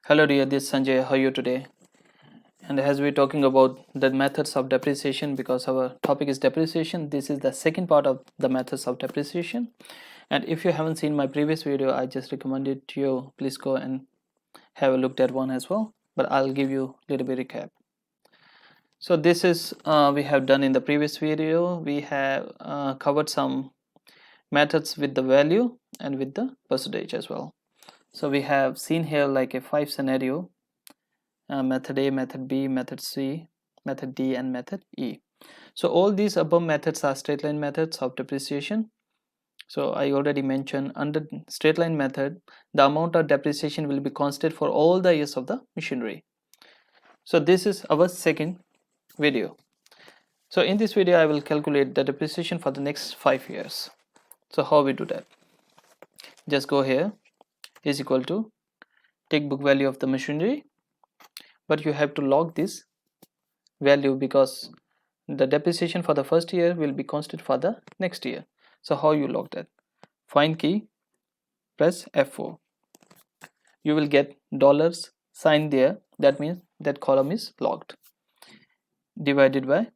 Hello dear, this is Sanjay. How are you today? And as we're talking about the methods of depreciation, because our topic is depreciation, this is the second part of the methods of depreciation. And if you haven't seen my previous video, I just recommend it to you. Please go and have a look at one as well. But I'll give you a little bit recap. So this is we have done in the previous video. We have covered some methods with the value and with the percentage as well. So we have seen here like a 5 scenario. Method A, method B, method C, method D, and method E. So all these above methods are straight line methods of depreciation. So I already mentioned under straight line method, the amount of depreciation will be constant for all the years of the machinery. So this is our second video. So in this video, I will calculate the depreciation for the next 5 years. So how we do that? Just go here is equal to take book value of the machinery, but you have to log this value because the depreciation for the first year will be constant for the next year. So how you log that? Find key, press F4. You will get dollars sign there. That means that column is logged. Divided by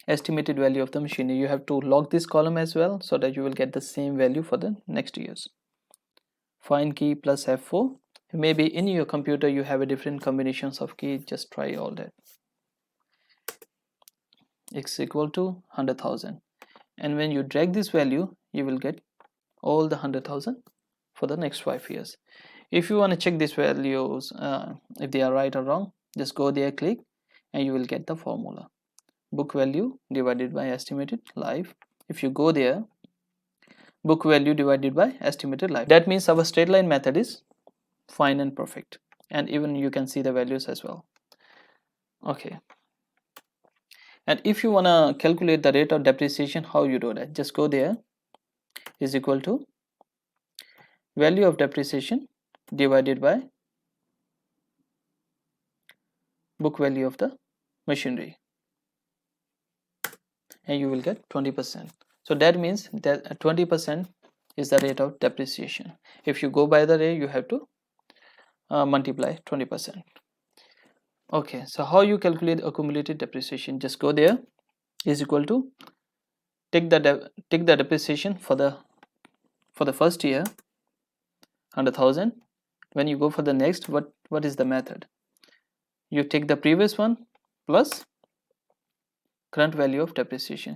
estimated value of the machinery. You have to log this column as well so that you will get the same value for the next years. Find key plus F4. Maybe in your computer you have a different combinations of key. Just try all that. X equal to 100,000. And when you drag this value, you will get all the 100,000 for the next 5 years. If you want to check these values, if they are right or wrong, just go there, click, and you will get the formula. Book value divided by estimated life. If you go there, book value divided by estimated life. That means our straight line method is fine and perfect. And even you can see the values as well. Okay. And if you want to calculate the rate of depreciation, how you do that? Just go there is equal to value of depreciation divided by book value of the machinery, and you will get 20%. So that means that 20% is the rate of depreciation. If you go by the rate, you have to multiply 20%. Okay, so how you calculate accumulated depreciation? Just go there is equal to take the depreciation for the first year 100,000. When you go for the next, what is the method? You take the previous one plus current value of depreciation.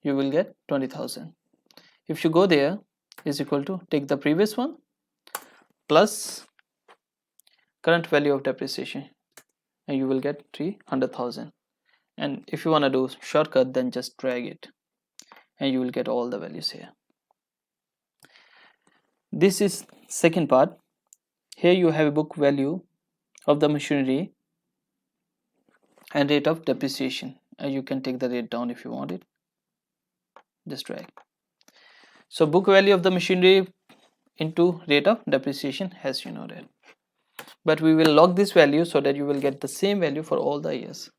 You will get 20,000. If you go there is equal to take the previous one plus current value of depreciation, and you will get 300,000. And if you want to do shortcut, then just drag it and you will get all the values here. This is second part. Here you have a book value of the machinery and rate of depreciation, and you can take the rate down if you want it. Just drag. So book value of the machinery into rate of depreciation, as you know that. But we will log this value so that you will get the same value for all the years.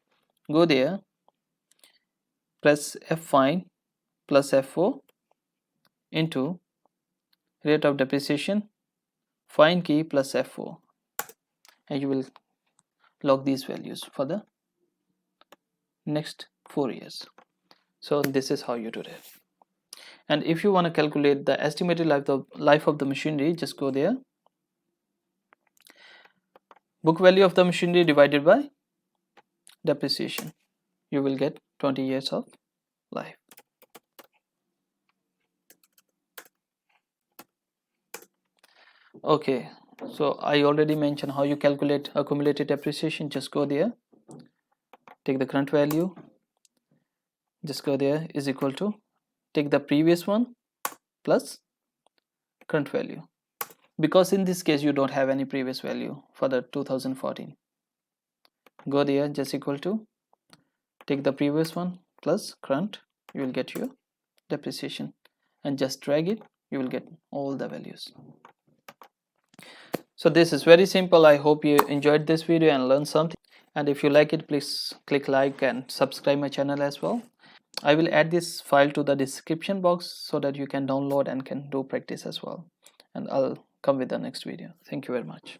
Go there, press F5 plus F4 into rate of depreciation, find key plus F4, and you will log these values for the next 4 years. So this is how you do that. And if you want to calculate the estimated life of the machinery, just go there, book value of the machinery divided by depreciation. You will get 20 years of life. Okay, so I already mentioned how you calculate accumulated depreciation. Just go there, take the current value, just go there is equal to take the previous one plus current value, because in this case you don't have any previous value for the 2014. Go there, just equal to take the previous one plus current, you will get your depreciation, and just drag it, you will get all the values. So this is very simple. I hope you enjoyed this video and learned something, and if you like it, please click like and subscribe my channel as well. I will add this file to the description box so that you can download and can do practice as well, and I'll come with the next video. Thank you very much.